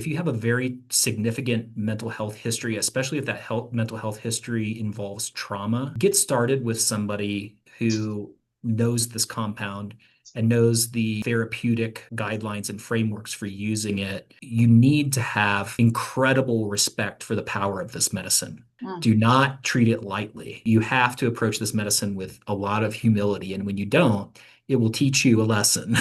If you have a very significant mental health history, especially if that mental health history involves trauma, get started with somebody who knows this compound and knows the therapeutic guidelines and frameworks for using it. You need to have incredible respect for the power of this medicine. Mm. Do not treat it lightly. You have to approach this medicine with a lot of humility. And when you don't, it will teach you a lesson.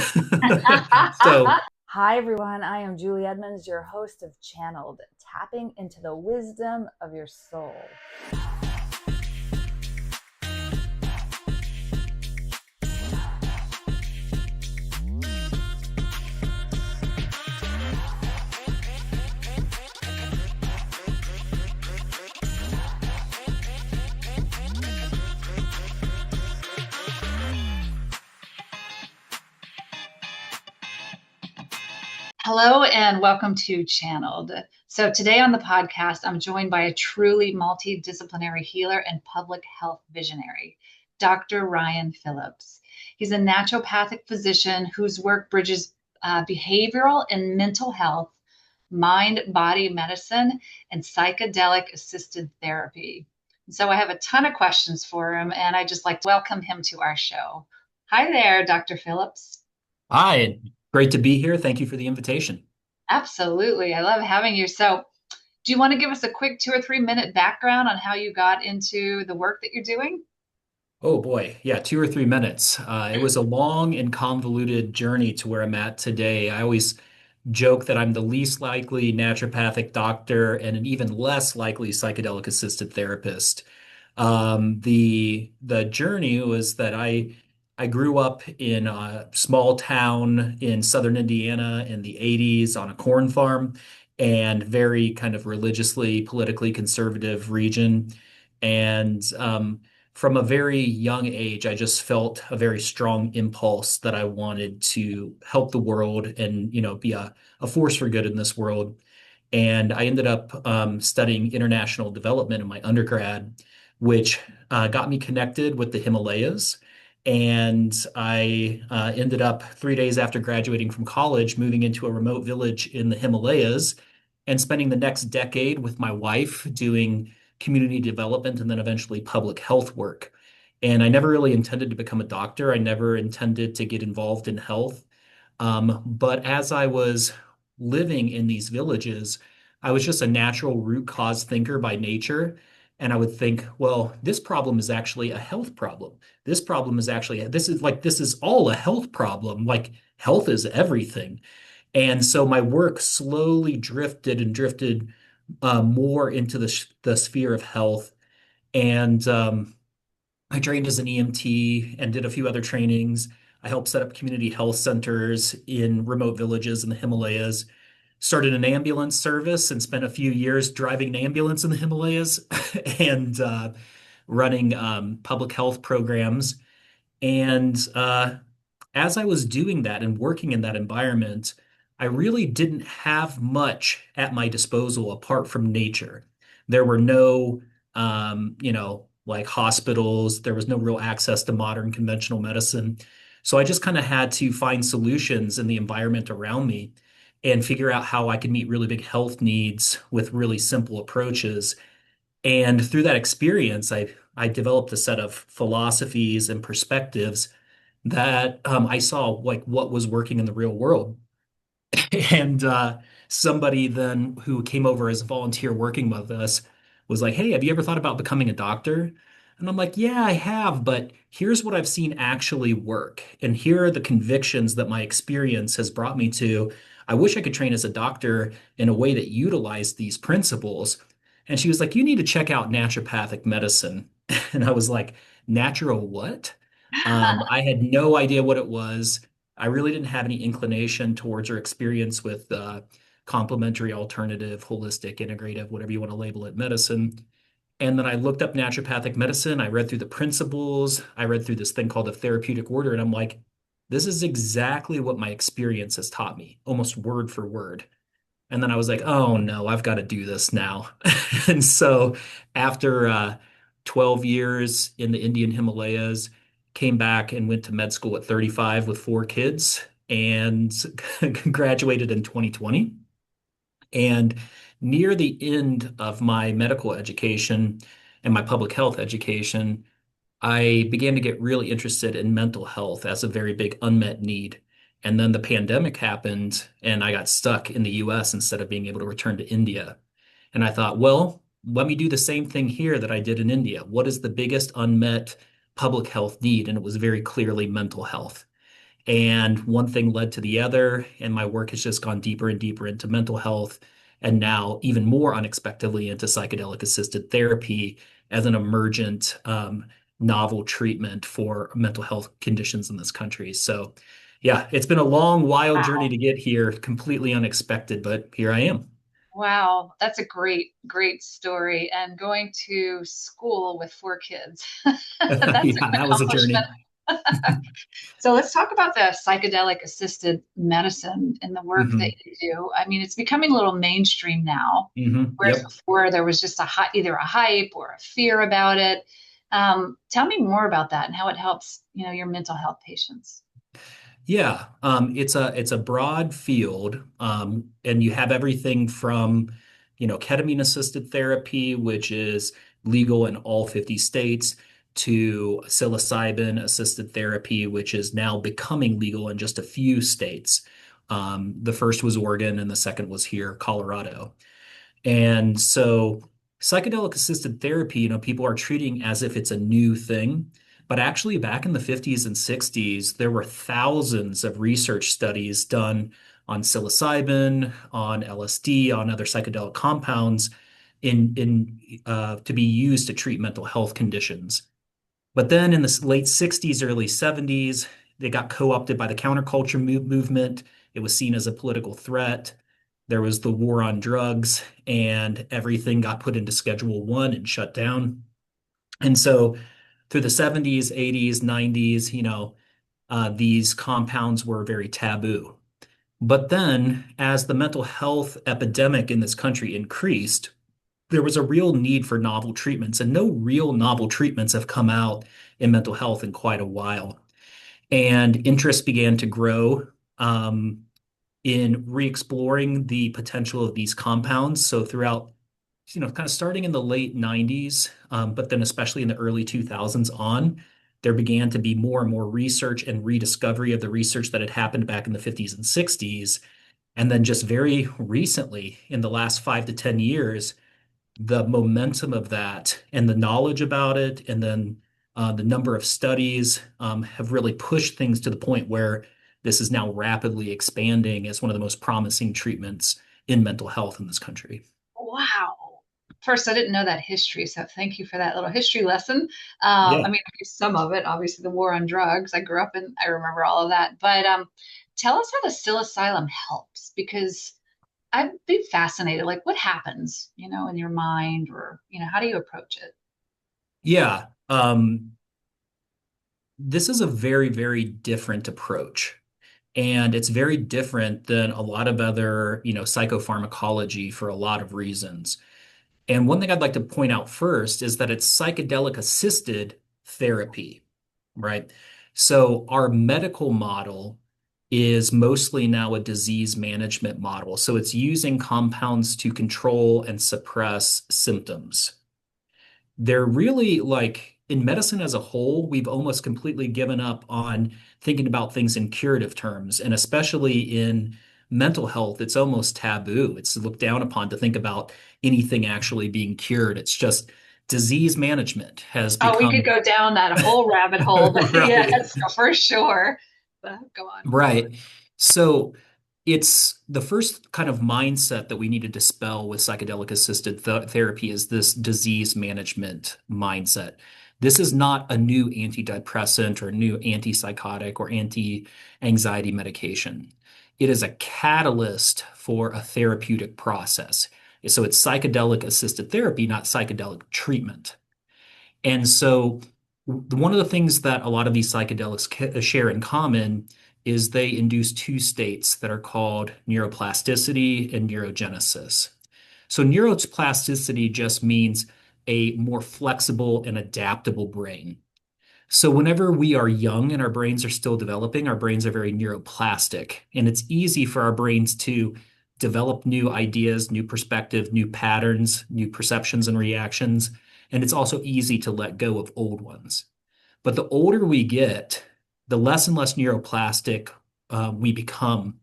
So, Hi, everyone. I am Julie Edmonds, your host of Channeled, tapping into the wisdom of your soul. Hello and welcome to Channeled. So today on the podcast, I'm joined by a truly multidisciplinary healer and public health visionary, Dr. Ryan Phillips. He's a naturopathic physician whose work bridges behavioral and mental health, mind-body medicine, and psychedelic-assisted therapy. So I have a ton of questions for him, and I just like to welcome him to our show. Hi there, Dr. Phillips. hi, great to be here. Thank you for the invitation. Absolutely. I love having you. So, do you want to give us a quick 2 or 3 minute background on how you got into the work that you're doing? Oh boy, yeah, 2 or 3 minutes. It was a long and convoluted journey to where I'm at today. I always joke that I'm the least likely naturopathic doctor and an even less likely psychedelic assisted therapist. The journey was that I grew up in a small town in southern Indiana in the 80s on a corn farm and very kind of religiously, politically conservative region. And from a very young age, I just felt a very strong impulse that I wanted to help the world and, be a force for good in this world. And I ended up studying international development in my undergrad, which got me connected with the Himalayas. And I ended up 3 days after graduating from college, moving into a remote village in the Himalayas and spending the next decade with my wife doing community development and then eventually public health work. And I never really intended to become a doctor. I never intended to get involved in health. But as I was living in these villages, I was just a natural root cause thinker by nature. And I would think, well, this problem is actually a health problem. This problem is actually, this is all a health problem. Like health is everything. And so my work slowly drifted and drifted more into the sphere of health. And I trained as an EMT and did a few other trainings. I helped set up community health centers in remote villages in the Himalayas. Started an ambulance service and spent a few years driving an ambulance in the Himalayas and running public health programs. And as I was doing that and working in that environment, I really didn't have much at my disposal apart from nature. There were no, like hospitals, there was no real access to modern conventional medicine. So I just kind of had to find solutions in the environment around me and figure out how I could meet really big health needs with really simple approaches. And through that experience, I developed a set of philosophies and perspectives that I saw like what was working in the real world. And somebody then who came over as a volunteer working with us was like, "Hey, have you ever thought about becoming a doctor?" And I'm like, "Yeah, I have, but here's what I've seen actually work. And here are the convictions that my experience has brought me to. I wish I could train as a doctor in a way that utilized these principles." And she was like, "You need to check out naturopathic medicine." And I was like, "Natural what?" I had no idea what it was. I really didn't have any inclination towards or experience with complementary, alternative, holistic, integrative, whatever you want to label it, medicine. And then I looked up naturopathic medicine. I read through the principles. I read through this thing called a therapeutic order. And I'm like, this is exactly what my experience has taught me, almost word for word. And then I was like, oh no, I've got to do this now. And so after 12 years in the Indian Himalayas, came back and went to med school at 35 with 4 kids and graduated in 2020. And near the end of my medical education and my public health education, I began to get really interested in mental health as a very big unmet need. And then the pandemic happened, and I got stuck in the US instead of being able to return to India. And I thought, well, let me do the same thing here that I did in India. What is the biggest unmet public health need? And it was very clearly mental health. And one thing led to the other, and my work has just gone deeper and deeper into mental health, and now even more unexpectedly into psychedelic assisted therapy as an emergent novel treatment for mental health conditions in this country. So, yeah, it's been a long, wild journey Wow. to get here, completely unexpected, but here I am. Wow, that's a great, great story. And going to school with four kids. That's Yeah, an that was a accomplishment. journey. So let's talk about the psychedelic assisted medicine and the work that Hmm. you do. I mean, it's becoming a little mainstream now, whereas Yep. before there was just either a hype or a fear about it. Tell me more about that and how it helps, your mental health patients. Yeah, it's a broad field, and you have everything from, ketamine assisted therapy, which is legal in all 50 states, to psilocybin assisted therapy, which is now becoming legal in just a few states. The first was Oregon, and the second was here, Colorado. And so psychedelic assisted therapy, people are treating as if it's a new thing. But actually, back in the 50s and 60s, there were thousands of research studies done on psilocybin, on LSD, on other psychedelic compounds to be used to treat mental health conditions. But then in the late 60s, early 70s, they got co-opted by the counterculture movement. It was seen as a political threat. There was the war on drugs, and everything got put into Schedule 1 and shut down. And so through the 70s, 80s, 90s, these compounds were very taboo. But then, as the mental health epidemic in this country increased, there was a real need for novel treatments, and no real novel treatments have come out in mental health in quite a while. And interest began to grow in re-exploring the potential of these compounds. So throughout, kind of starting in the late 90s, but then especially in the early 2000s on, there began to be more and more research and rediscovery of the research that had happened back in the 50s and 60s. And then just very recently, in the last 5 to 10 years, the momentum of that and the knowledge about it, and then the number of studies have really pushed things to the point where this is now rapidly expanding as one of the most promising treatments in mental health in this country. Wow. First, I didn't know that history, so thank you for that little history lesson. Yeah. I mean, I knew some of it, obviously the war on drugs. I grew up and I remember all of that. But tell us how the psilocybin helps, because I'd be fascinated. Like, what happens, in your mind, or how do you approach it? Yeah. This is a very, very different approach. And it's very different than a lot of other, psychopharmacology for a lot of reasons. And one thing I'd like to point out first is that it's psychedelic assisted therapy, right? So our medical model is mostly now a disease management model. So it's using compounds to control and suppress symptoms. They're really like in medicine as a whole, we've almost completely given up on thinking about things in curative terms. And especially in mental health, it's almost taboo. It's looked down upon to think about anything actually being cured. It's just disease management has Oh, we could become go down that whole rabbit hole, but right. yes, for sure. But go on. Right. So it's the first kind of mindset that we need to dispel with psychedelic assisted therapy is this disease management mindset. This is not a new antidepressant or new antipsychotic or anti-anxiety medication. It is a catalyst for a therapeutic process. So it's psychedelic assisted therapy, not psychedelic treatment. And so, one of the things that a lot of these psychedelics share in common is they induce two states that are called neuroplasticity and neurogenesis. So, neuroplasticity just means a more flexible and adaptable brain. So, whenever we are young and our brains are still developing, our brains are very neuroplastic, and it's easy for our brains to develop new ideas, new perspective, new patterns, new perceptions and reactions. And it's also easy to let go of old ones. But the older we get, the less and less neuroplastic we become.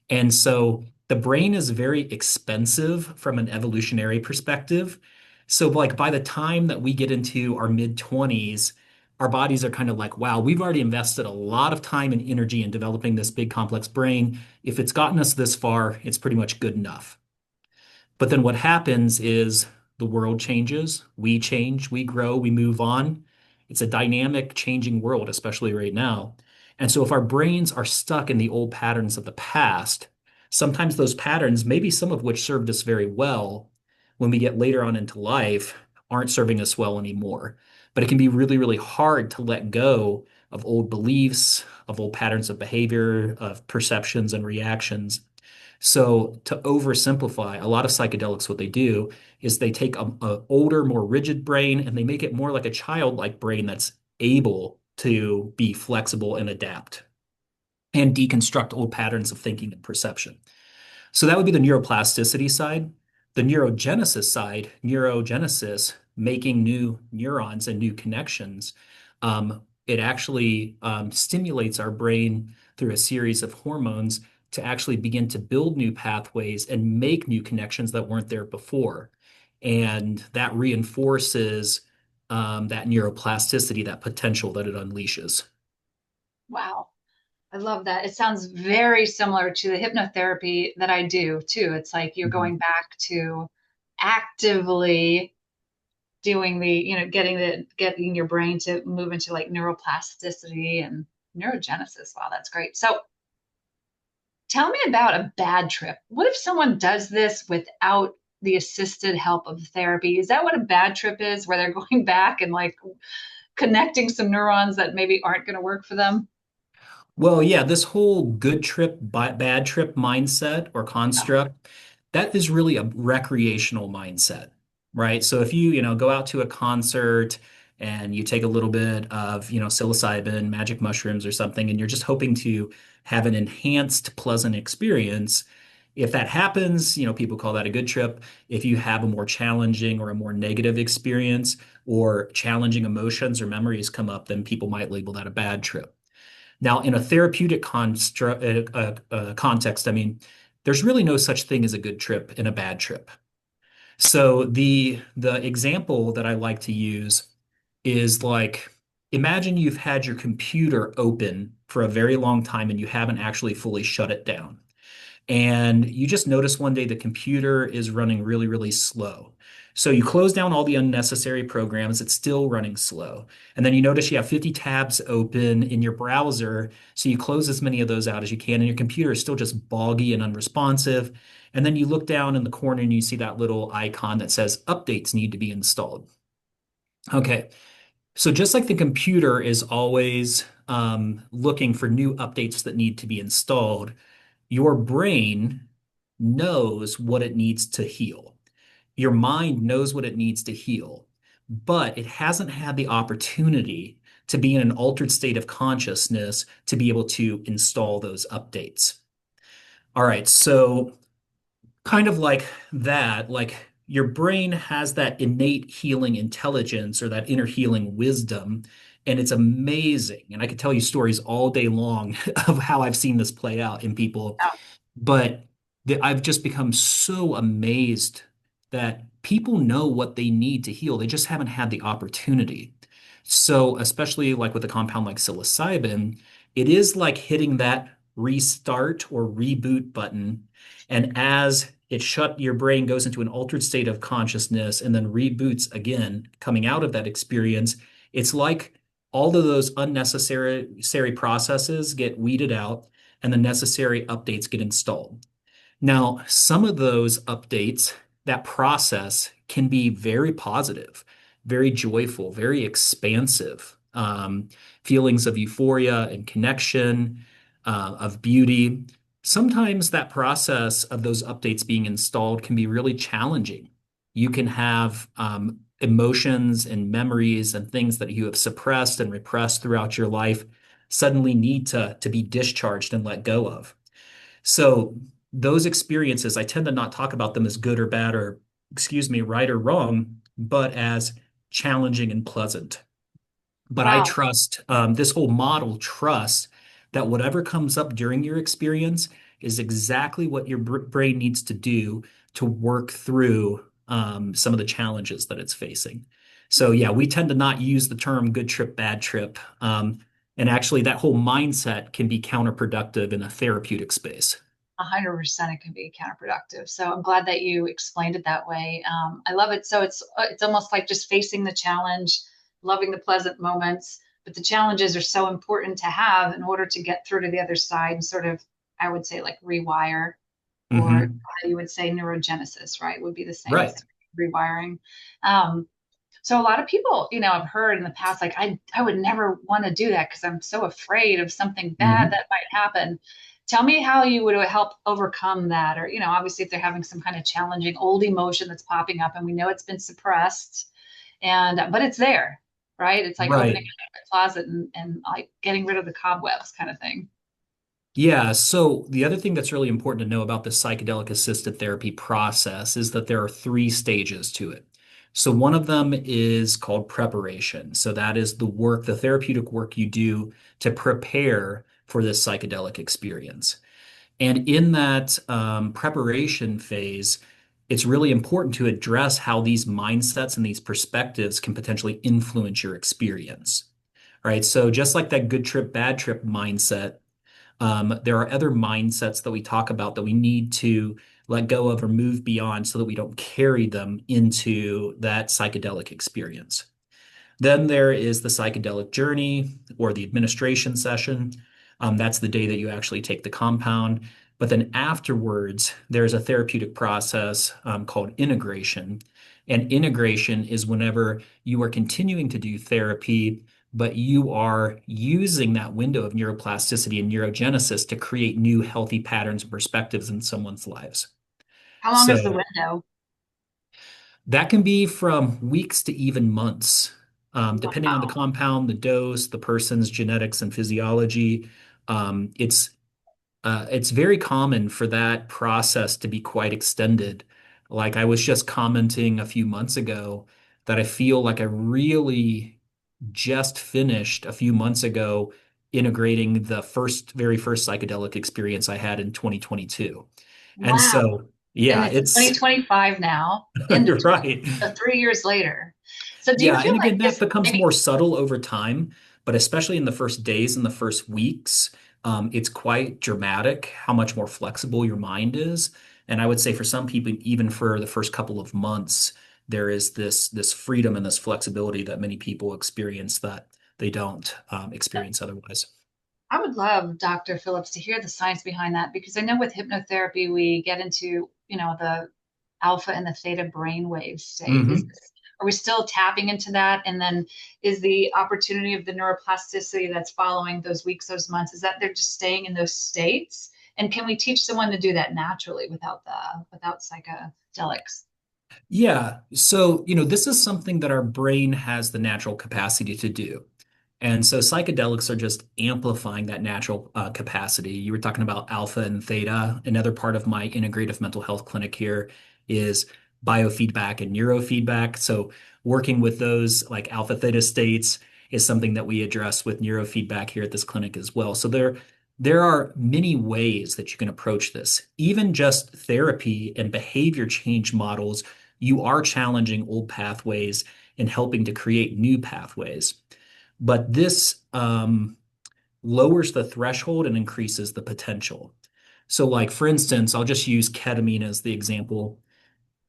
And so the brain is very expensive from an evolutionary perspective. So, like, by the time that we get into our mid 20s, our bodies are kind of like, wow, we've already invested a lot of time and energy in developing this big complex brain. If it's gotten us this far, it's pretty much good enough. But then what happens is the world changes, we change, we grow, we move on. It's a dynamic, changing world, especially right now. And so if our brains are stuck in the old patterns of the past, sometimes those patterns, maybe some of which served us very well when we get later on into life, aren't serving us well anymore. But it can be really, really hard to let go of old beliefs, of old patterns of behavior, of perceptions and reactions. So to oversimplify, a lot of psychedelics, what they do is they take a older, more rigid brain and they make it more like a childlike brain that's able to be flexible and adapt and deconstruct old patterns of thinking and perception. So that would be the neuroplasticity side. The neurogenesis side, neurogenesis, making new neurons and new connections, it actually stimulates our brain through a series of hormones to actually begin to build new pathways and make new connections that weren't there before. And that reinforces that neuroplasticity, that potential that it unleashes. Wow. I love that. It sounds very similar to the hypnotherapy that I do too. It's like you're Mhm. going back to actively doing getting your brain to move into like neuroplasticity and neurogenesis. Wow, that's great. So tell me about a bad trip. What if someone does this without the assisted help of therapy? Is that what a bad trip is, where they're going back and like connecting some neurons that maybe aren't going to work for them? Well, yeah, this whole good trip, bad trip mindset or construct, that is really a recreational mindset, right? So if you go out to a concert and you take a little bit of, psilocybin, magic mushrooms or something, and you're just hoping to have an enhanced, pleasant experience, if that happens, people call that a good trip. If you have a more challenging or a more negative experience or challenging emotions or memories come up, then people might label that a bad trip. Now, in a therapeutic context, I mean, there's really no such thing as a good trip and a bad trip. So the example that I like to use is like, imagine you've had your computer open for a very long time and you haven't actually fully shut it down. And you just notice one day the computer is running really, really slow. So you close down all the unnecessary programs, it's still running slow. And then you notice you have 50 tabs open in your browser. So you close as many of those out as you can, and your computer is still just boggy and unresponsive. And then you look down in the corner and you see that little icon that says updates need to be installed. Okay. So just like the computer is always looking for new updates that need to be installed, your brain knows what it needs to heal. Your mind knows what it needs to heal, but it hasn't had the opportunity to be in an altered state of consciousness to be able to install those updates. All right, so kind of like that, like your brain has that innate healing intelligence or that inner healing wisdom, and it's amazing. And I could tell you stories all day long of how I've seen this play out in people, but I've just become so amazed that people know what they need to heal. They just haven't had the opportunity. So, especially like with a compound like psilocybin, it is like hitting that restart or reboot button. And as your brain goes into an altered state of consciousness and then reboots again, coming out of that experience, it's like all of those unnecessary processes get weeded out and the necessary updates get installed. Now, some of those updates, that process can be very positive, very joyful, very expansive. Feelings of euphoria and connection, of beauty. Sometimes that process of those updates being installed can be really challenging. You can have emotions and memories and things that you have suppressed and repressed throughout your life suddenly need to be discharged and let go of. So those experiences, I tend to not talk about them as good or bad or, excuse me, right or wrong, but as challenging and pleasant. But I Wow. trust this whole model trusts that whatever comes up during your experience is exactly what your brain needs to do to work through some of the challenges that it's facing. So, yeah, we tend to not use the term good trip, bad trip. And actually, that whole mindset can be counterproductive in a therapeutic space. 100% it can be counterproductive. So I'm glad that you explained it that way. I love it. So it's almost like just facing the challenge, loving the pleasant moments, but the challenges are so important to have in order to get through to the other side and sort of, I would say, like rewire, or Hmm. you would say neurogenesis, right? Would be the same as Right. rewiring. Um, so a lot of people, I've heard in the past, like I would never want to do that because I'm so afraid of something bad Hmm. that might happen. Tell me how you would help overcome that, or, obviously if they're having some kind of challenging old emotion that's popping up and we know it's been suppressed and, but it's there, right? It's like opening Right. a closet and like getting rid of the cobwebs kind of thing. Yeah, so the other thing that's really important to know about the psychedelic assisted therapy process is that there are three stages to it. So one of them is called preparation. So that is the work, the therapeutic work you do to prepare for this psychedelic experience. And in that preparation phase, it's really important to address how these mindsets and these perspectives can potentially influence your experience. Right. So just like that good trip, bad trip mindset, there are other mindsets that we talk about that we need to let go of or move beyond so that we don't carry them into that psychedelic experience. Then there is the psychedelic journey or the administration session. That's the day that you actually take the compound. But then afterwards, there's a therapeutic process called integration. And integration is whenever you are continuing to do therapy, but you are using that window of neuroplasticity and neurogenesis to create new healthy patterns and perspectives in someone's lives. How long is the So window? that can be from weeks to even months, depending on the Wow. compound, the dose, the person's genetics and physiology. It's very common for that process to be quite extended. Like I was just commenting a few months ago that I feel like I really just finished a few months ago integrating the very first psychedelic experience I had in 2022. And Wow. so, And yeah, it's it's 2025 now, end of you're right. 3 years later. So do you Yeah, feel and like again, that this becomes maybe more subtle over time, but especially in the first days and the first weeks, it's quite dramatic how much more flexible your mind is. And I would say for some people, even for the first couple of months, there is this freedom and this flexibility that many people experience that they don't experience otherwise. I would love Dr. Phillips to hear the science behind that because I know with hypnotherapy we get into, the alpha and the theta brainwave state. Hmm. Are we still tapping into that? And then is the opportunity of the neuroplasticity that's following those weeks, those months, is that they're just staying in those states? And can we teach someone to do that naturally without psychedelics? Yeah. So, this is something that our brain has the natural capacity to do. And so psychedelics are just amplifying that natural capacity. You were talking about alpha and theta. Another part of my integrative mental health clinic here is biofeedback and neurofeedback. So working with those like alpha theta states is something that we address with neurofeedback here at this clinic as well. So there are many ways that you can approach this. Even just therapy and behavior change models, you are challenging old pathways and helping to create new pathways. But this lowers the threshold and increases the potential. So, like for instance, I'll just use ketamine as the example.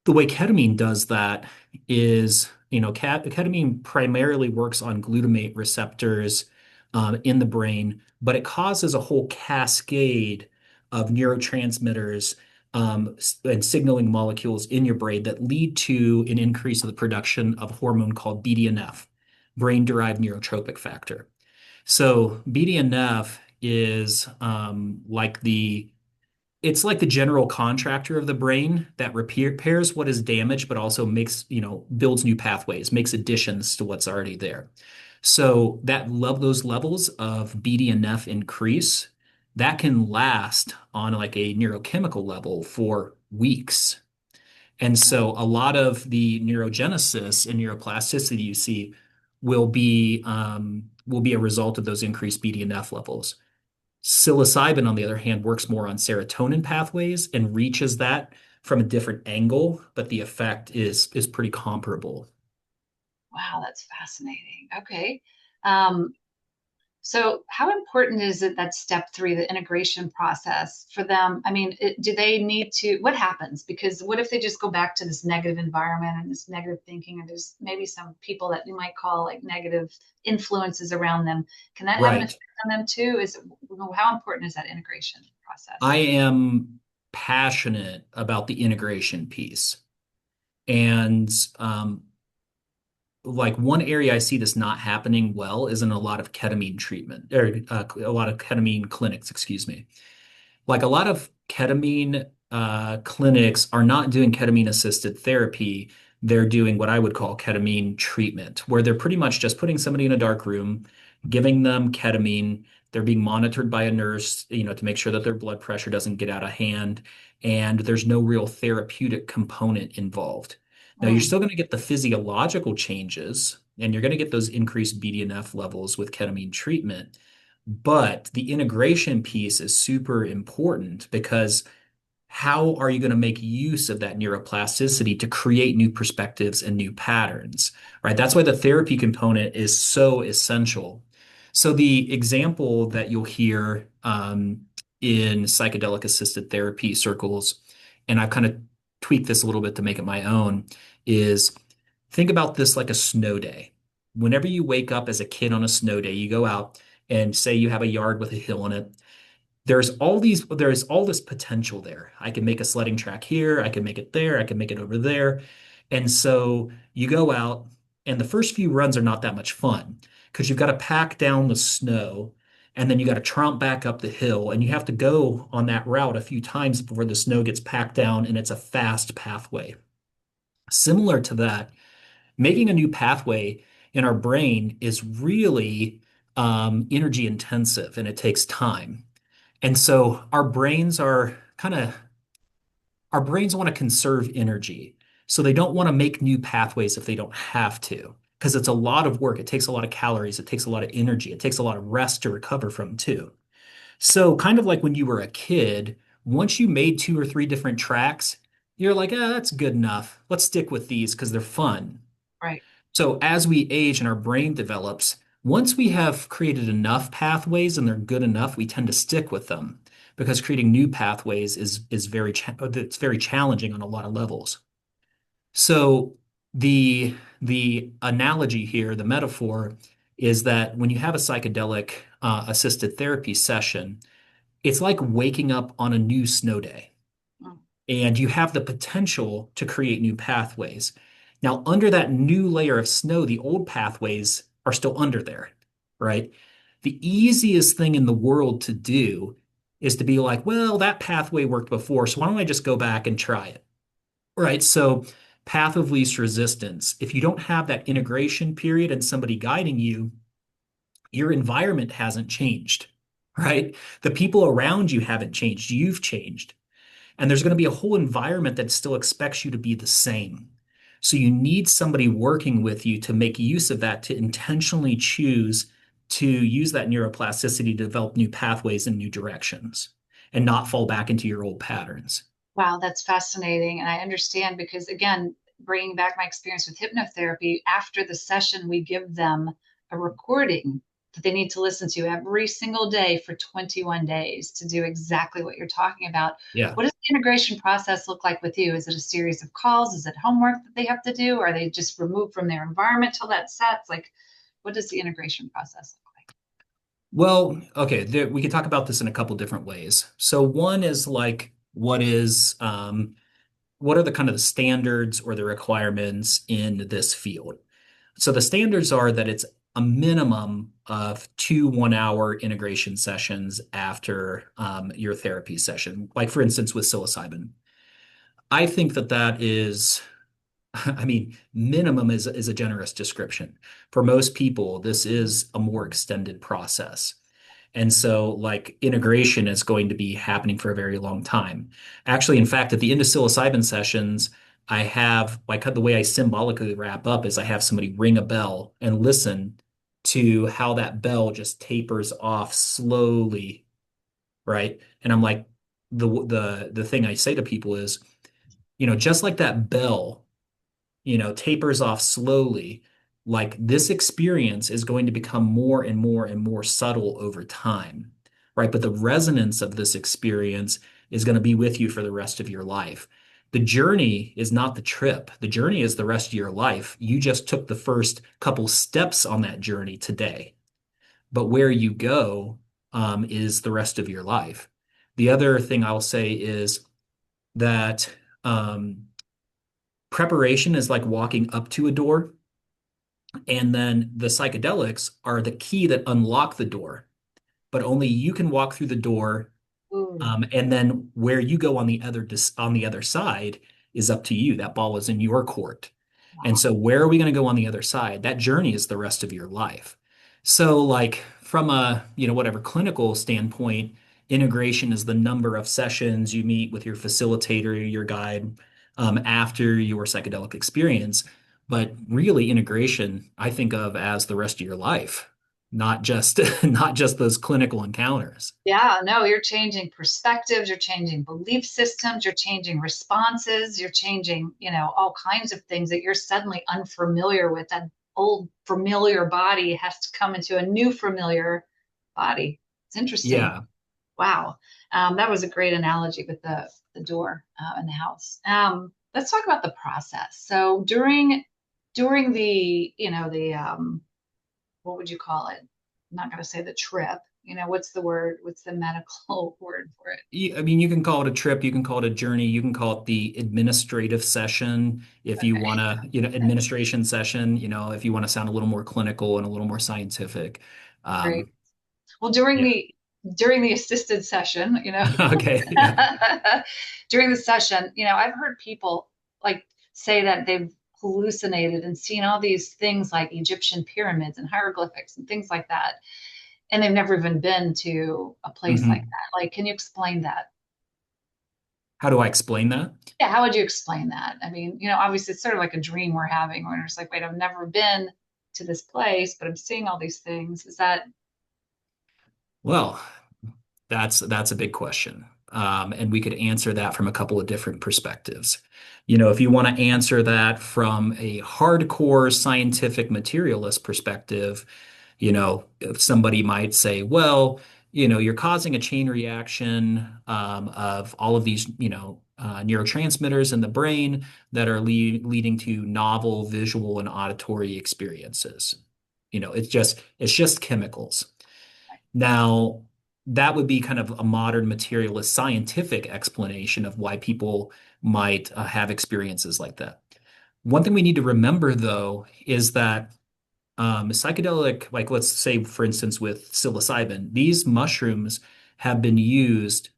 The way ketamine does that is, ketamine primarily works on glutamate receptors in the brain, but it causes a whole cascade of neurotransmitters and signaling molecules in your brain that lead to an increase of the production of a hormone called BDNF, brain-derived neurotrophic factor. So BDNF is it's like the general contractor of the brain that repairs what is damaged, but also builds new pathways, makes additions to what's already there. So those levels of BDNF increase. that can last on like a neurochemical level for weeks. And so a lot of the neurogenesis and neuroplasticity you see will be a result of those increased BDNF levels. Psilocybin, on the other hand, works more on serotonin pathways and reaches that from a different angle, but the effect is pretty comparable. Wow, that's fascinating. Okay. Um, so how important is it that step three, the integration process for them? I mean, do they need to, what happens? Because what if they just go back to this negative environment and this negative thinking, and there's maybe some people that you might call like negative influences around them. Can that have an Right. effect on them too? How important is that integration I process? am passionate about the integration piece. And um, like one area I see this not happening well is in a lot of ketamine treatment or a lot of ketamine clinics, excuse me. Like a lot of ketamine clinics are not doing ketamine assisted therapy. They're doing what I would call ketamine treatment, where they're pretty much just putting somebody in a dark room, giving them ketamine. They're being monitored by a nurse, to make sure that their blood pressure doesn't get out of hand, and there's no real therapeutic component involved. Now, you're Mm, still going to get the physiological changes, and you're going to get those increased BDNF levels with ketamine treatment. But the integration piece is super important because how are you going to make use of that neuroplasticity to create new perspectives and new patterns, right? That's why the therapy component is so essential. So the example that you'll hear in psychedelic assisted therapy circles, and I've kind of tweaked this a little bit to make it my own, is think about this like a snow day. Whenever you wake up as a kid on a snow day, you go out and say you have a yard with a hill in it. There's all this potential there. I can make a sledding track here, I can make it there, I can make it over there. And so you go out and the first few runs are not that much fun because you've got to pack down the snow and then you got to tromp back up the hill and you have to go on that route a few times before the snow gets packed down and it's a fast pathway. Similar to that, making a new pathway in our brain is really energy intensive and it takes time. And so our brains want to conserve energy. So they don't want to make new pathways if they don't have to, because it's a lot of work. It takes a lot of calories. It takes a lot of energy. It takes a lot of rest to recover from too. So kind of like when you were a kid, once you made two or three different tracks, you're like, ah, that's good enough. Let's stick with these because they're fun. right. So as we age and our brain develops, once we have created enough pathways and they're good enough, we tend to stick with them because creating new pathways is it's very challenging on a lot of levels. So the analogy here, the metaphor, is that when you have a psychedelic assisted therapy session, it's like waking up on a new snow day Mm, and you have the potential to create new pathways. Now, under that new layer of snow, the old pathways are still under there, right? The easiest thing in the world to do is to be like, well, that pathway worked before, so why don't I just go back and try it, right? So, path of least resistance. If you don't have that integration period and somebody guiding you, your environment hasn't changed, right? The people around you haven't changed. You've changed. And there's going to be a whole environment that still expects you to be the same. So you need somebody working with you to make use of that, to intentionally choose to use that neuroplasticity to develop new pathways in new directions and not fall back into your old patterns. wow, that's fascinating. And I understand because, again, bringing back my experience with hypnotherapy, after the session, we give them a recording that they need to listen to every single day for 21 days to do exactly what you're talking about. Yeah. What does the integration process look like with you? Is it a series of calls? Is it homework that they have to do? Are they just removed from their environment till that sets? Like, what does the integration process look like? Well, okay, we can talk about this in a couple different ways. So one is like what are the kind of the standards or the requirements in this field? So the standards are that it's a minimum of two 1 hour integration sessions after your therapy session. Like for instance, with psilocybin, I think that that is, I mean, minimum is a generous description. For most people, this is a more extended process. And so, like, integration is going to be happening for a very long time. Actually, in fact, at the end of psilocybin sessions, I have, like, the way I symbolically wrap up is I have somebody ring a bell and listen to how that bell just tapers off slowly, right? And I'm like, the thing I say to people is, just like that bell, tapers off slowly, like this experience is going to become more and more and more subtle over time, right? But the resonance of this experience is going to be with you for the rest of your life. The journey is not the trip. The journey is the rest of your life. You just took the first couple steps on that journey today, but where you go, is the rest of your life. The other thing I'll say is that preparation is like walking up to a door, and then the psychedelics are the key that unlock the door, but only you can walk through the door. Ooh, And then where you go on the other side is up to you. That ball is in your court. And wow. so where are we going to go on the other side? That journey is the rest of your life. So like from a, whatever clinical standpoint, integration is the number of sessions you meet with your facilitator, your guide, after your psychedelic experience. But really integration, I think of as the rest of your life, not just not just those clinical encounters. Yeah, no, you're changing perspectives, you're changing belief systems, you're changing responses, you're changing, all kinds of things that you're suddenly unfamiliar with. That old familiar body has to come into a new familiar body. It's interesting. Yeah. Wow. That was a great analogy with the door in the house. Let's talk about the process. So during the what would you call it? I'm not going to say the trip. What's the word? What's the medical word for it? I mean, you can call it a trip, you can call it a journey, you can call it the administrative session if you want to, administration session, if you want to sound a little more clinical and a little more scientific. Great. Um, Well, yeah. during the assisted session, Okay. Yeah. during the session, I've heard people like say that they've hallucinated and seen all these things like Egyptian pyramids and hieroglyphics and things like that, and they've never even been to a place like Hmm. that. Like, can you explain that? How do I explain that? Yeah, how would you explain that? I mean, obviously it's sort of like a dream we're having where it's like, wait, I've never been to this place, but I'm seeing all these things. Is that Well, that's a big question. And we could answer that from a couple of different perspectives. If you want to answer that from a hardcore scientific materialist perspective, if somebody might say, well, you're causing a chain reaction, of all of these, neurotransmitters in the brain that are leading to novel visual and auditory experiences. It's just chemicals. Now, that would be kind of a modern materialist scientific explanation of why people might have experiences like that. One thing we need to remember, though, is that psychedelic, like let's say, for instance, with psilocybin, these mushrooms have been used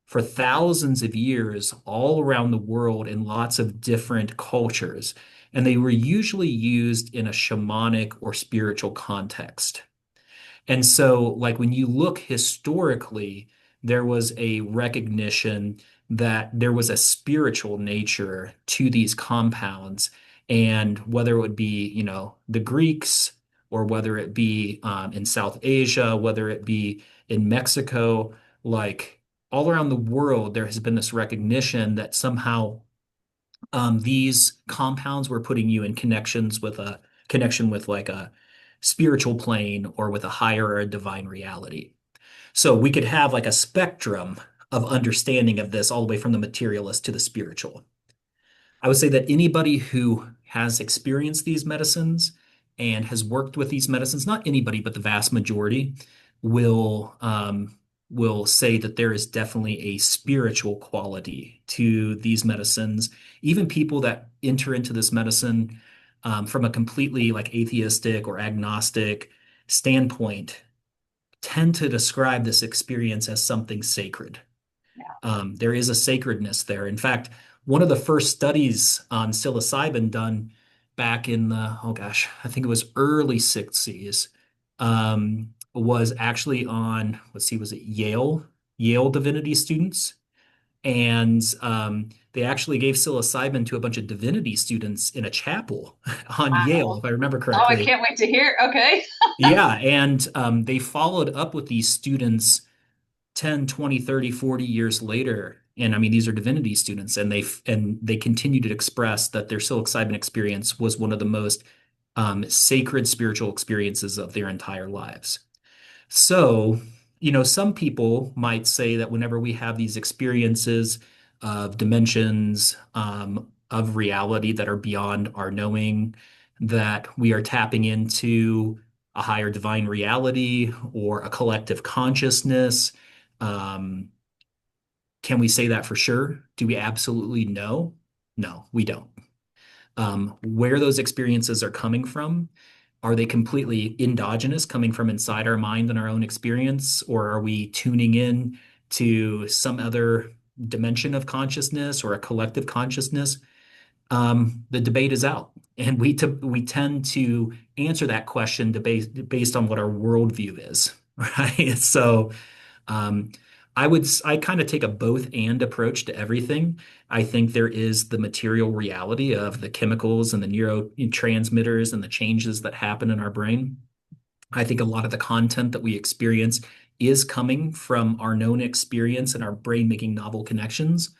for thousands of years all around the world in lots of different cultures. And they were usually used in a shamanic or spiritual context. And so, like, when you look historically, there was a recognition that there was a spiritual nature to these compounds. And whether it would be, the Greeks, or whether it be in South Asia, whether it be in Mexico, like all around the world, there has been this recognition that somehow, these compounds were putting you in connection with like a spiritual plane or with a higher or a divine reality. So we could have like a spectrum of understanding of this all the way from the materialist to the spiritual. I would say that anybody who has experienced these medicines and has worked with these medicines, not anybody, but the vast majority, will will say that there is definitely a spiritual quality to these medicines. Even people that enter into this medicine, from a completely like atheistic or agnostic standpoint, tend to describe this experience as something sacred. yeah, There is a sacredness there. In fact, one of the first studies on psilocybin done back in the, oh gosh, I think it was early 60s. was actually on, let's see, was it Yale Divinity students? And they actually gave psilocybin to a bunch of divinity students in a chapel on Yale, Wow. if I remember Oh, I correctly. can't wait to hear. Okay. Yeah, and they followed up with these students 10, 20, 30, 40 years later. And I mean, these are divinity students, and they continue to express that their psilocybin experience was one of the most sacred spiritual experiences of their entire lives. So, some people might say that whenever we have these experiences of dimensions of reality that are beyond our knowing, that we are tapping into a higher divine reality or a collective consciousness. Um, can we say that for sure? Do we absolutely know? No, we don't. Where those experiences are coming from, are they completely endogenous, coming from inside our mind and our own experience, or are we tuning in to some other dimension of consciousness or a collective consciousness? The debate is out, and we tend to answer that question based on what our worldview is, right? So um, I kind of take a both and approach to everything. I think there is the material reality of the chemicals and the neurotransmitters and the changes that happen in our brain. I think a lot of the content that we experience is coming from our known experience and our brain making novel connections.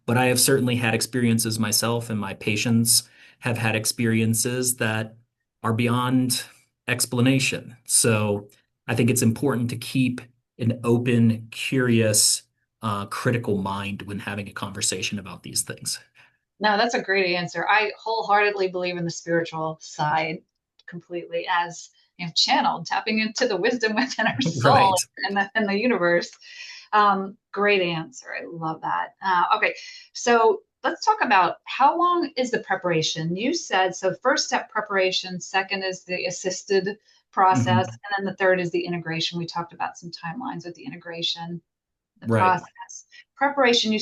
But I have certainly had experiences myself, and my patients have had experiences that are beyond explanation. So I think it's important to keep an open, curious, critical mind when having a conversation about these things. No, that's a great answer. I wholeheartedly believe in the spiritual side completely as channeled, tapping into the wisdom within our soul Right. and the universe. Great answer. I love that. Okay, so let's talk about how long is the preparation? You said so. First step preparation. Second is the assisted process, Mhm. and then the third is the integration. We talked about some timelines with the integration, the Right. process. Preparation, you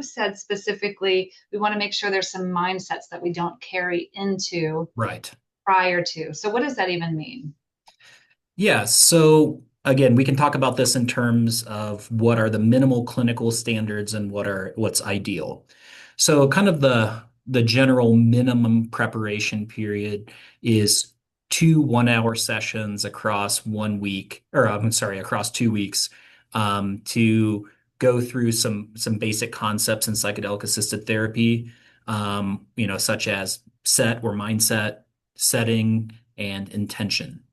said specifically we want to make sure there's some mindsets that we don't carry into Right. prior to. So what does that even mean? Yeah, so again, we can talk about this in terms of what are the minimal clinical standards and what's ideal. So kind of the general minimum preparation period is 2 1-hour sessions across 1 week, or I'm sorry, across 2 weeks, to go through some basic concepts in psychedelic assisted therapy, such as set or mindset, setting, and intention.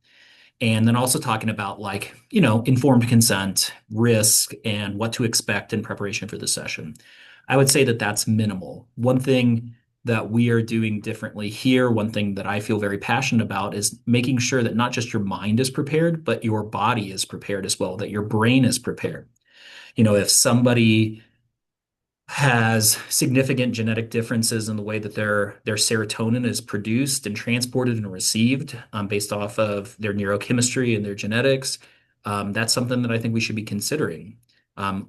And then also talking about like, informed consent, risk, and what to expect in preparation for the session. I would say that that's minimal. One thing that we are doing differently here, one thing that I feel very passionate about is making sure that not just your mind is prepared, but your body is prepared as well, that your brain is prepared. If somebody has significant genetic differences in the way that their serotonin is produced and transported and received based off of their neurochemistry and their genetics. That's something that I think we should be considering.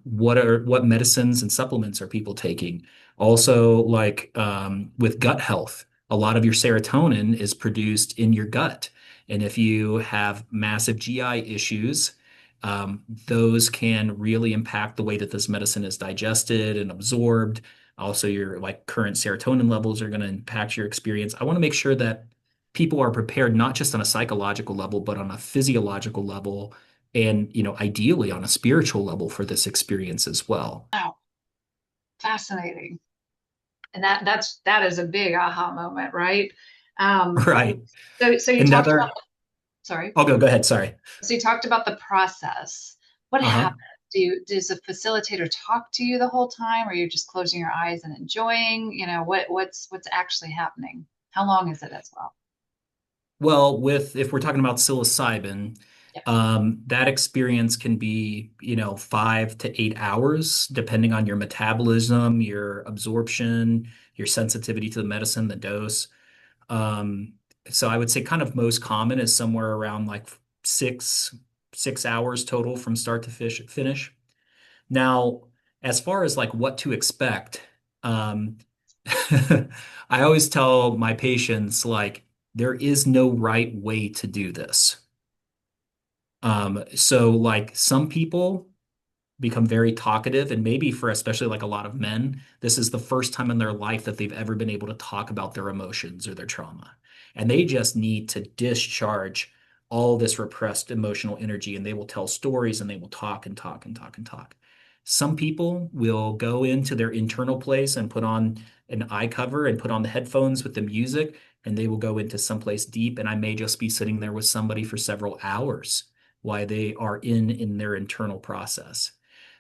What medicines and supplements are people taking? Also, like with gut health, a lot of your serotonin is produced in your gut. And if you have massive GI issues, those can really impact the way that this medicine is digested and absorbed. Also, your like current serotonin levels are going to impact your experience. I want to make sure that people are prepared not just on a psychological level, but on a physiological level and, ideally on a spiritual level for this experience as well. Wow, fascinating. And that is a big aha moment, right? Um, Right. so you talked about Another, sorry. I'll go ahead. Sorry. So you talked about the process. What Uh-huh. happens? Does the facilitator talk to you the whole time, or you're just closing your eyes and enjoying? What's actually happening? How long is it as well? Well, if we're talking about psilocybin, Yep. that experience can be, 5 to 8 hours, depending on your metabolism, your absorption, your sensitivity to the medicine, the dose. Um, so I would say kind of most common is somewhere around like six, 6 hours total from start to finish. Now, as far as like what to expect, um, I always tell my patients like there is no right way to do this. So like some people become very talkative, and maybe for especially like a lot of men, this is the first time in their life that they've ever been able to talk about their emotions or their trauma. And they just need to discharge all this repressed emotional energy, and they will tell stories and they will talk and talk and talk and talk. Some people will go into their internal place and put on an eye cover and put on the headphones with the music, and they will go into someplace deep. And I may just be sitting there with somebody for several hours while they are in their internal process.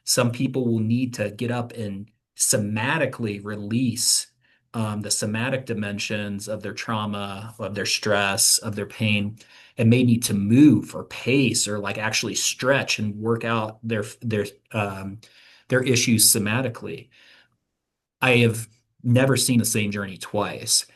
Some people will need to get up and somatically release the somatic dimensions of their trauma, of their stress, of their pain, and may need to move or pace or like actually stretch and work out their issues somatically. I have never seen the same journey twice.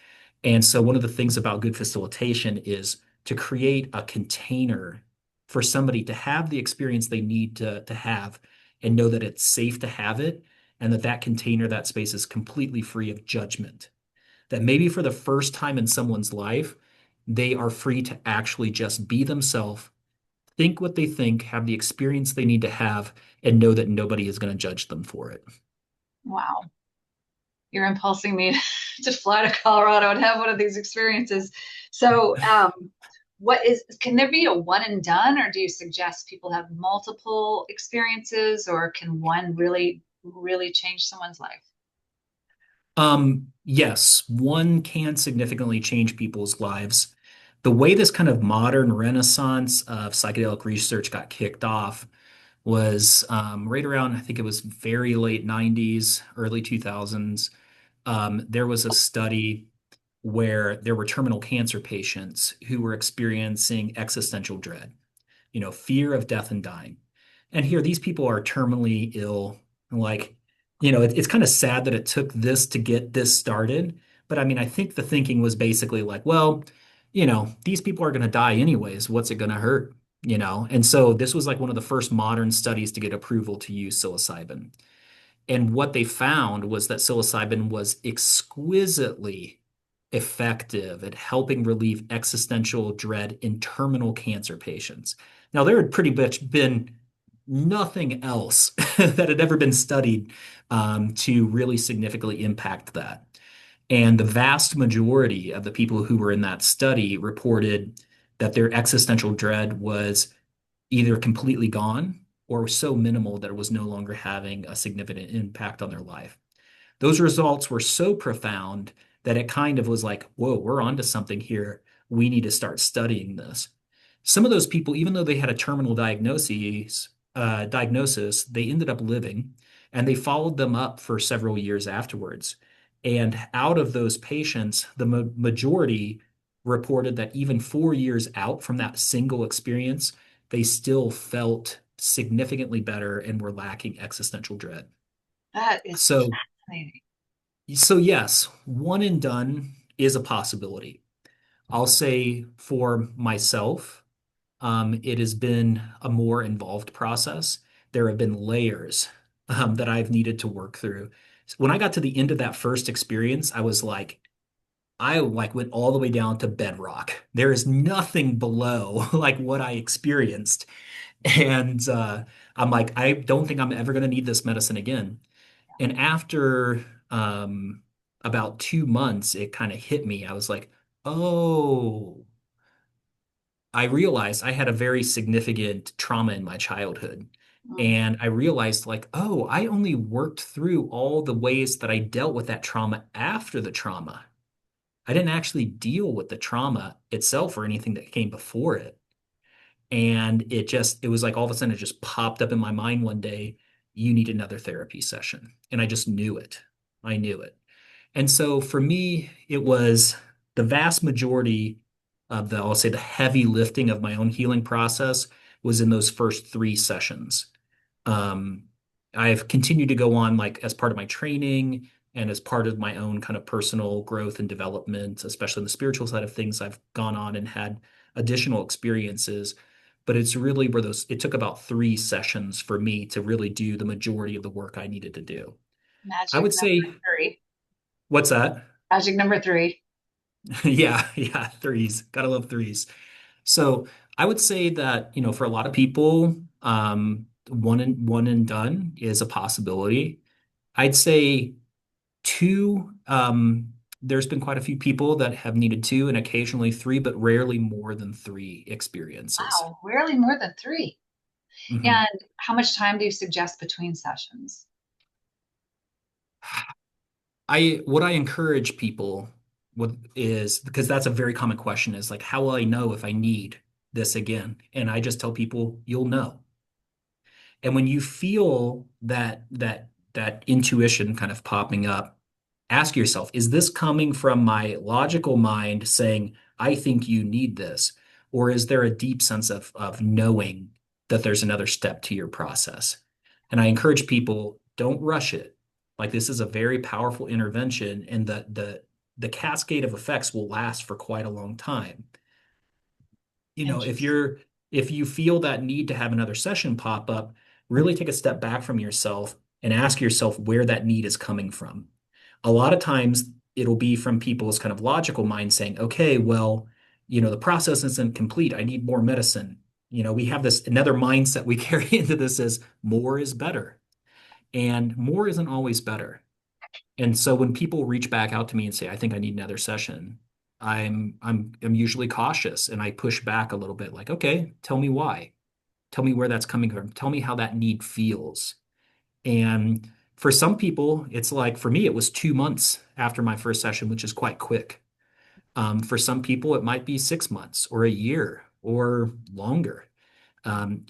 And so one of the things about good facilitation is to create a container for somebody to have the experience they need to have and know that it's safe to have it and that that container, that space is completely free of judgment. That maybe for the first time in someone's life, they are free to actually just be themselves, think what they think, have the experience they need to have, and know that nobody is going to judge them for it. Wow. You're impulsing me to fly to Colorado and have one of these experiences. So, can there be a one and done, or do you suggest people have multiple experiences, or can one really, really change someone's life? Yes, one can significantly change people's lives. The way this kind of modern renaissance of psychedelic research got kicked off was right around, I think it was very late 90s, early 2000s. There was a study where there were terminal cancer patients who were experiencing existential dread, fear of death and dying. And here, these people are terminally ill. Like, it's kind of sad that it took this to get this started. But I mean, I think the thinking was basically like, well, these people are going to die anyways. What's it going to hurt? And so this was like one of the first modern studies to get approval to use psilocybin. And what they found was that psilocybin was exquisitely effective at helping relieve existential dread in terminal cancer patients. Now, there had pretty much been nothing else that had ever been studied to really significantly impact that. And the vast majority of the people who were in that study reported that their existential dread was either completely gone or so minimal that it was no longer having a significant impact on their life. Those results were so profound that it kind of was like, whoa, we're onto something here. We need to start studying this. Some of those people, even though they had a terminal diagnosis, they ended up living, and they followed them up for several years afterwards. And out of those patients, the majority reported that even 4 years out from that single experience, they still felt significantly better and were lacking existential dread. That is So, fascinating. so yes, one and done is a possibility. I'll say for myself, it has been a more involved process. There have been layers that I've needed to work through. When I got to the end of that first experience, I like went all the way down to bedrock. There is nothing below like what I experienced. And I'm like, I don't think I'm ever going to need this medicine again. And after about 2 months, it kind of hit me. I was like, oh, I realized I had a very significant trauma in my childhood. Mm, And I realized, like, oh, I only worked through all the ways that I dealt with that trauma after the trauma. I didn't actually deal with the trauma itself or anything that came before it. And it was like all of a sudden it just popped up in my mind one day, you need another therapy session. And I just knew it. I knew it. And so for me, it was the vast majority of I'll say the heavy lifting of my own healing process was in those first 3 sessions. Um, I've continued to go on like as part of my training and as part of my own kind of personal growth and development, especially in the spiritual side of things. I've gone on and had additional experiences, but it's really where it took about 3 sessions for me to really do the majority of the work I needed to do. I magic would number say, three. what's that? Magic number three. Yeah, yeah, threes. Gotta love threes. So I would say that, for a lot of people, one and done is a possibility. I'd say two, there's been quite a few people that have needed two and occasionally three, but rarely more than three experiences. Wow, rarely more than three. Mhm. And how much time do you suggest between sessions? What I encourage people is because that's a very common question is like, how will I know if I need this again? And I just tell people, you'll know. And when you feel that intuition kind of popping up, ask yourself, is this coming from my logical mind saying, I think you need this? Or is there a deep sense of knowing that there's another step to your process? And I encourage people, don't rush it. Like this is a very powerful intervention, and the cascade of effects will last for quite a long time. If Interesting. if you feel that need to have another session pop up, really take a step back from yourself and ask yourself where that need is coming from. A lot of times it'll be from people's kind of logical mind saying, okay, well, the process isn't complete. I need more medicine. We have this another mindset we carry into this is more is better. And more isn't always better. And so when people reach back out to me and say, I think I need another session, I'm usually cautious and I push back a little bit like, okay, tell me why. Tell me where that's coming from. Tell me how that need feels. And for some people, it's like for me, it was 2 months after my first session, which is quite quick. For some people, it might be 6 months or a year or longer.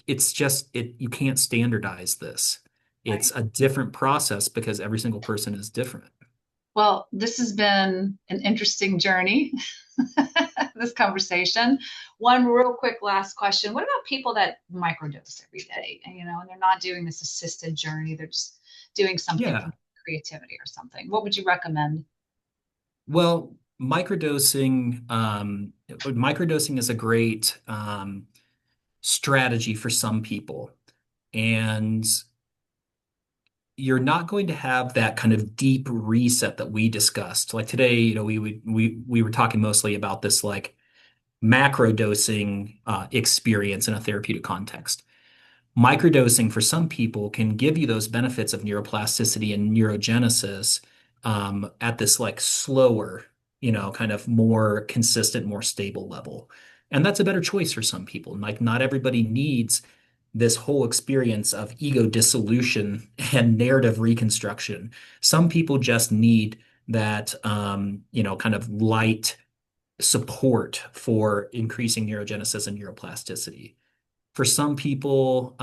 It's just you can't standardize this. It's Right. a different process because every single person is different. Well, this has been an interesting journey, this conversation. One real quick last question. What about people that microdose every day? And they're not doing this assisted journey, they're just doing something Yeah. from creativity or something. What would you recommend? Well, microdosing is a great strategy for some people. And you're not going to have that kind of deep reset that we discussed. Like today, we were talking mostly about this like macro dosing experience in a therapeutic context. Microdosing for some people can give you those benefits of neuroplasticity and neurogenesis at this like slower, kind of more consistent, more stable level. And that's a better choice for some people. Like not everybody needs this whole experience of ego dissolution and narrative reconstruction. Some people just need that, kind of light support for increasing neurogenesis and neuroplasticity. For some people,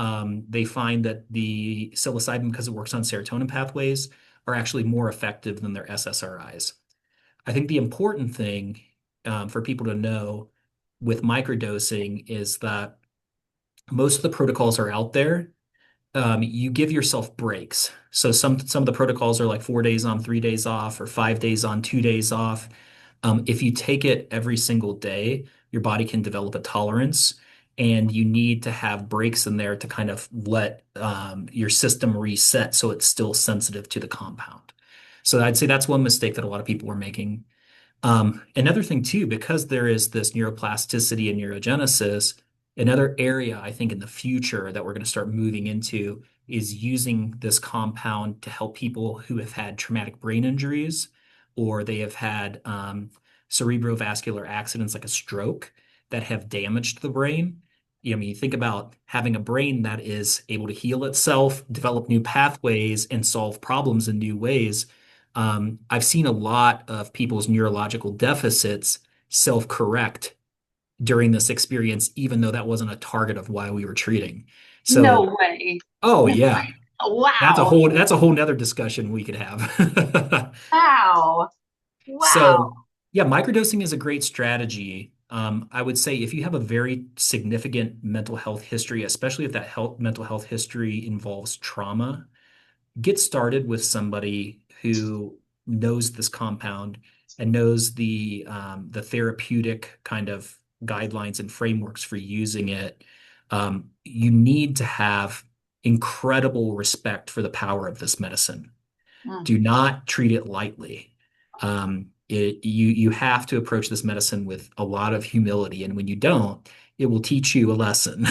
they find that the psilocybin, because it works on serotonin pathways, are actually more effective than their SSRIs. I think the important thing for people to know with microdosing is that most of the protocols are out there. You give yourself breaks. So some of the protocols are like 4 days on, 3 days off, or 5 days on, 2 days off. If you take it every single day, your body can develop a tolerance, and you need to have breaks in there to kind of let your system reset so it's still sensitive to the compound. So I'd say that's one mistake that a lot of people are making. Another thing too, because there is this neuroplasticity and neurogenesis, another area I think in the future that we're going to start moving into is using this compound to help people who have had traumatic brain injuries or they have had cerebrovascular accidents like a stroke that have damaged the brain. I mean, you think about having a brain that is able to heal itself, develop new pathways, and solve problems in new ways. I've seen a lot of people's neurological deficits self-correct during this experience, even though that wasn't a target of why we were treating. So, No way. oh yeah, Wow. that's a whole nother discussion we could have. Wow. Wow. So, yeah, microdosing is a great strategy. I would say if you have a very significant mental health history, especially if that mental health history involves trauma, get started with somebody who knows this compound and knows the therapeutic kind of guidelines and frameworks for using it. You need to have incredible respect for the power of this medicine. Mm. Do not treat it lightly. You have to approach this medicine with a lot of humility, and when you don't, it will teach you a lesson.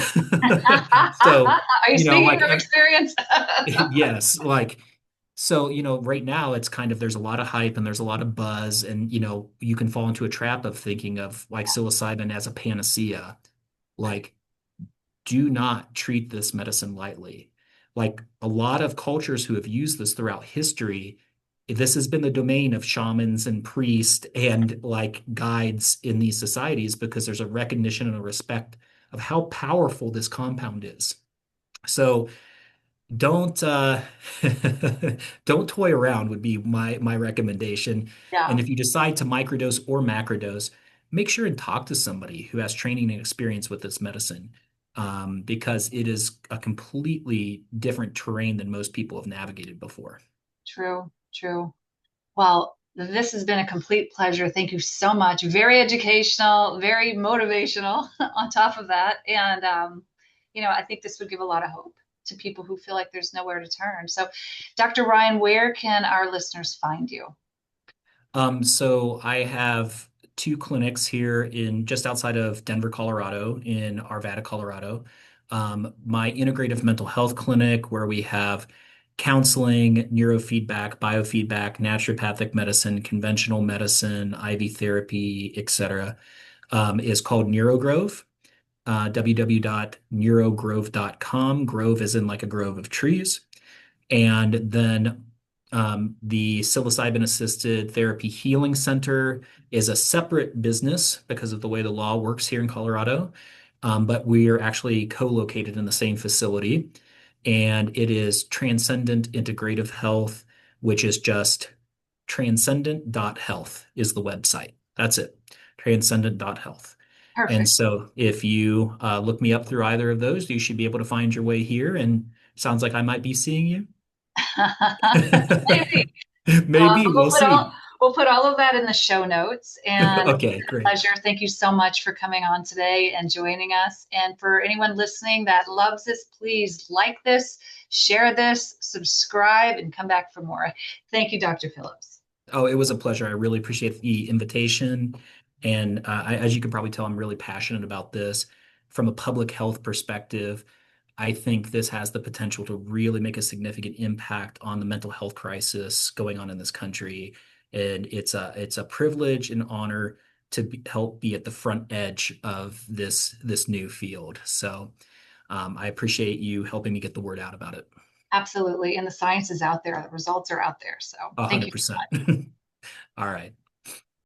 So, Are you you know, speaking from experience? yes, like so, right now it's kind of there's a lot of hype and there's a lot of buzz, and you can fall into a trap of thinking of like psilocybin as a panacea. Like, do not treat this medicine lightly. Like a lot of cultures who have used this throughout history, this has been the domain of shamans and priests and like guides in these societies because there's a recognition and a respect of how powerful this compound is. So don't don't toy around would be my recommendation. And Yeah, if you decide to microdose or macrodose, make sure and talk to somebody who has training and experience with this medicine, because it is a completely different terrain than most people have navigated before. true, true. Well, this has been a complete pleasure. Thank you so much. Very educational, very motivational on top of that. And, I think this would give a lot of hope to people who feel like there's nowhere to turn. So, Dr. Ryan, where can our listeners find you? So I have two clinics here in just outside of Denver, Colorado, in Arvada, Colorado. My integrative mental health clinic, where we have counseling, neurofeedback, biofeedback, naturopathic medicine, conventional medicine, IV therapy, etc., is called NeuroGrove. www.neurogrove.com. Grove is in like a grove of trees. And then the psilocybin assisted therapy healing center is a separate business because of the way the law works here in Colorado. But we are actually co-located in the same facility. And it is Transcendent Integrative Health, which is just transcendent.health is the website. That's it. Transcendent.health. And Perfect. so if you look me up through either of those, you should be able to find your way here. And sounds like I might be seeing you. Maybe. Maybe But we'll see. we'll put all of that in the show notes. And it's Okay, been a great. pleasure. Thank you so much for coming on today and joining us. And for anyone listening that loves this, please like this, share this, subscribe, and come back for more. Thank you, Dr. Phillips. Oh, it was a pleasure. I really appreciate the invitation. And as you can probably tell, I'm really passionate about this from a public health perspective. I think this has the potential to really make a significant impact on the mental health crisis going on in this country. And it's a privilege and honor to help be at the front edge of this new field. So I appreciate you helping me get the word out about it. Absolutely. And the science is out there, the results are out there. So thank you. 100%. All right.